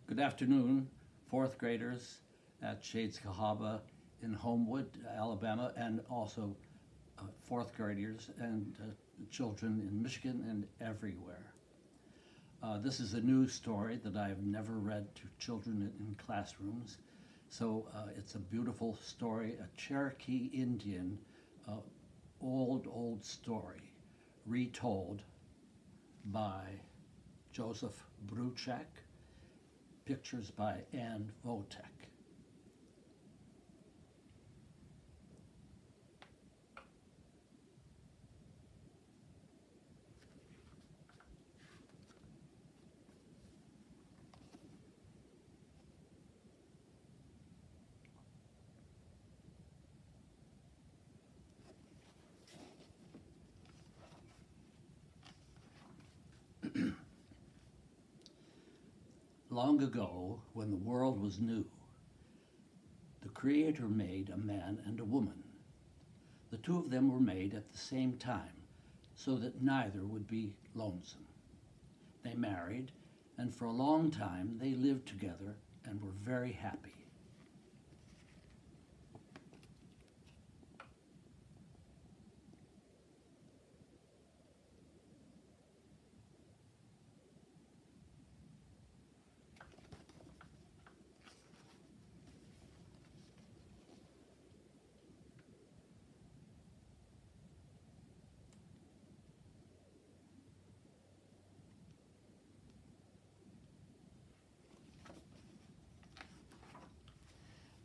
Good afternoon, fourth graders at Shades Cahaba in Homewood, Alabama, and also fourth graders and children in Michigan and everywhere. This is a new story that I've never read to children in classrooms, so it's a beautiful story, a Cherokee Indian uh, old story, retold by Joseph Bruchak, pictures by Ann Votek. Long ago, when the world was new, the Creator made a man and a woman. The two of them were made at the same time, so that neither would be lonesome. They married, and for a long time they lived together and were very happy.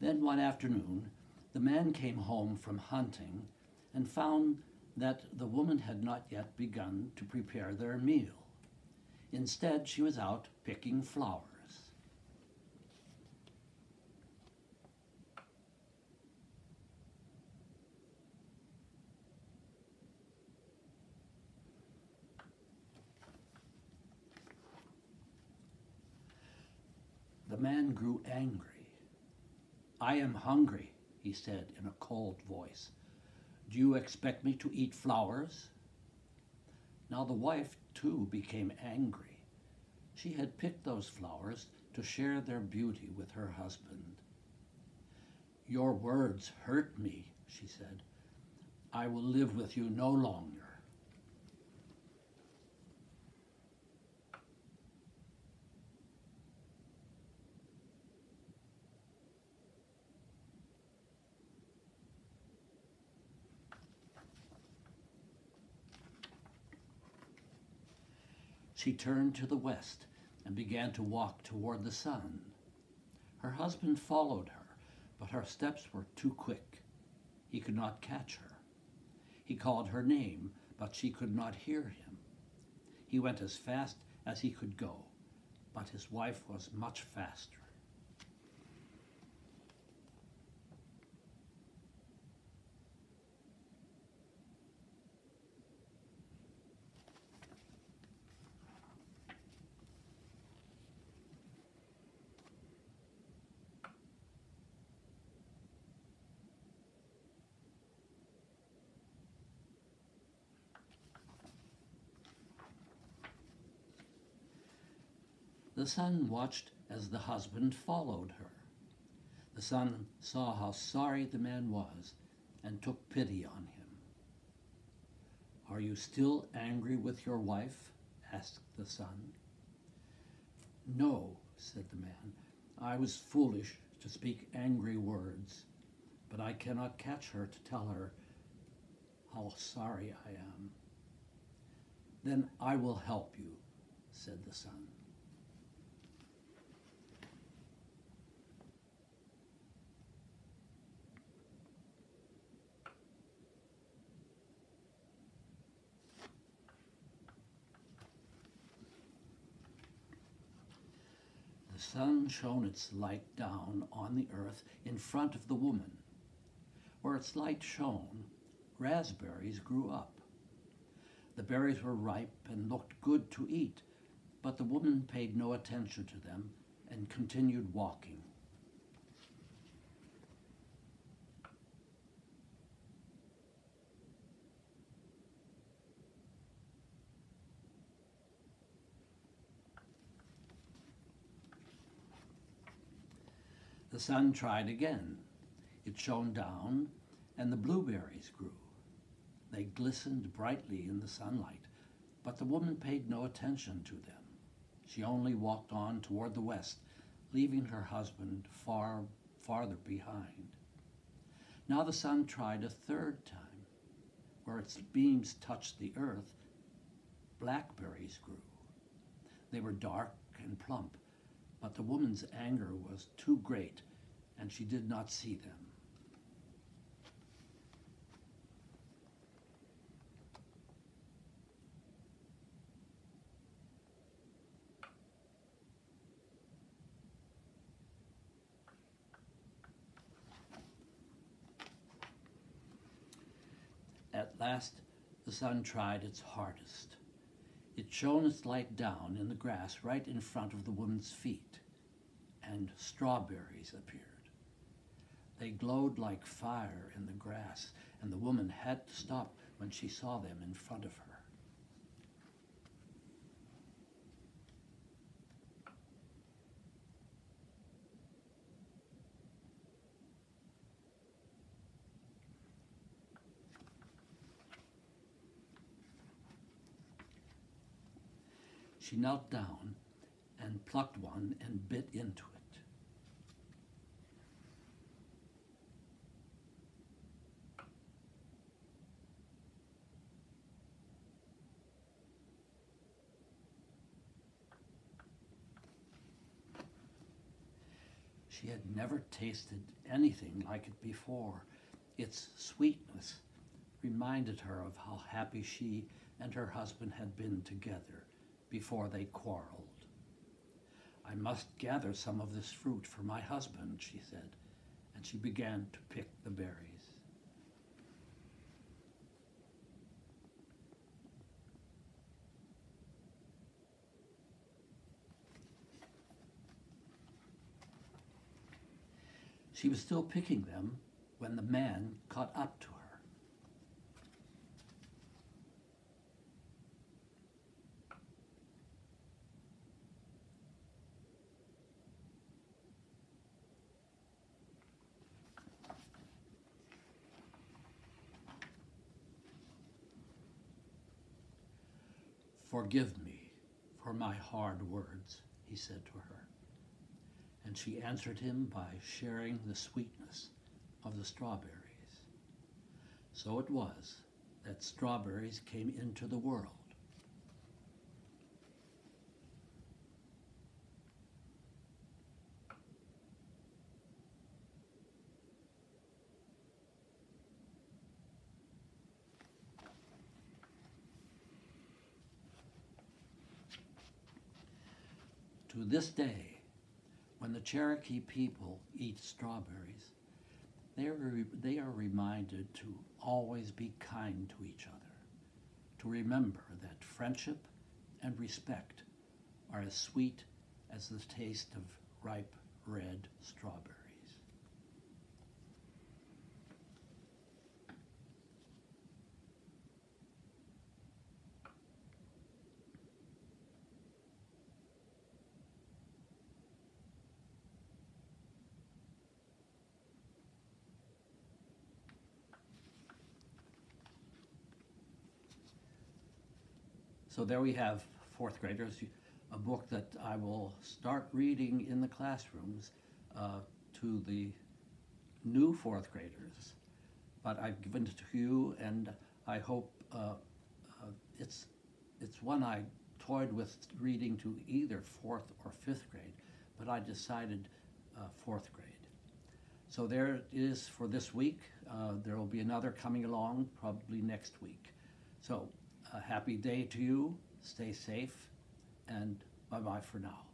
Then one afternoon, the man came home from hunting and found that the woman had not yet begun to prepare their meal. Instead, she was out picking flowers. The man grew angry. "I am hungry," he said in a cold voice. "Do you expect me to eat flowers?" Now the wife, too, became angry. She had picked those flowers to share their beauty with her husband. "Your words hurt me," she said. "I will live with you no longer." She turned to the west and began to walk toward the sun. Her husband followed her, but her steps were too quick. He could not catch her. He called her name, but she could not hear him. He went as fast as he could go, but his wife was much faster. The sun watched as the husband followed her. The sun saw how sorry the man was and took pity on him. "Are you still angry with your wife?" asked the sun. "No," said the man. "I was foolish to speak angry words, but I cannot catch her to tell her how sorry I am." "Then I will help you," said the sun. The sun shone its light down on the earth in front of the woman. Where its light shone, raspberries grew up. The berries were ripe and looked good to eat, but the woman paid no attention to them and continued walking. The sun tried again. It shone down, and the blueberries grew. They glistened brightly in the sunlight, but the woman paid no attention to them. She only walked on toward the west, leaving her husband farther behind. Now the sun tried a third time. Where its beams touched the earth, blackberries grew. They were dark and plump, but the woman's anger was too great, and she did not see them. At last, the sun tried its hardest. It shone its light down in the grass right in front of the woman's feet, and strawberries appeared. They glowed like fire in the grass, and the woman had to stop when she saw them in front of her. She knelt down and plucked one and bit into it. She had never tasted anything like it before. Its sweetness reminded her of how happy she and her husband had been together before they quarreled. "I must gather some of this fruit for my husband," she said, and she began to pick the berries. She was still picking them when the man caught up to her. "Forgive me for my hard words," he said to her. And she answered him by sharing the sweetness of the strawberries. So it was that strawberries came into the world. To this day, when the Cherokee people eat strawberries, they are reminded to always be kind to each other, to remember that friendship and respect are as sweet as the taste of ripe red strawberries. So there we have fourth graders, a book that I will start reading in the classrooms to the new fourth graders. But I've given it to you, and I hope it's one I toyed with reading to either fourth or fifth grade, but I decided fourth grade. So there it is for this week. There will be another coming along probably next week. So a happy day to you, stay safe, and bye-bye for now.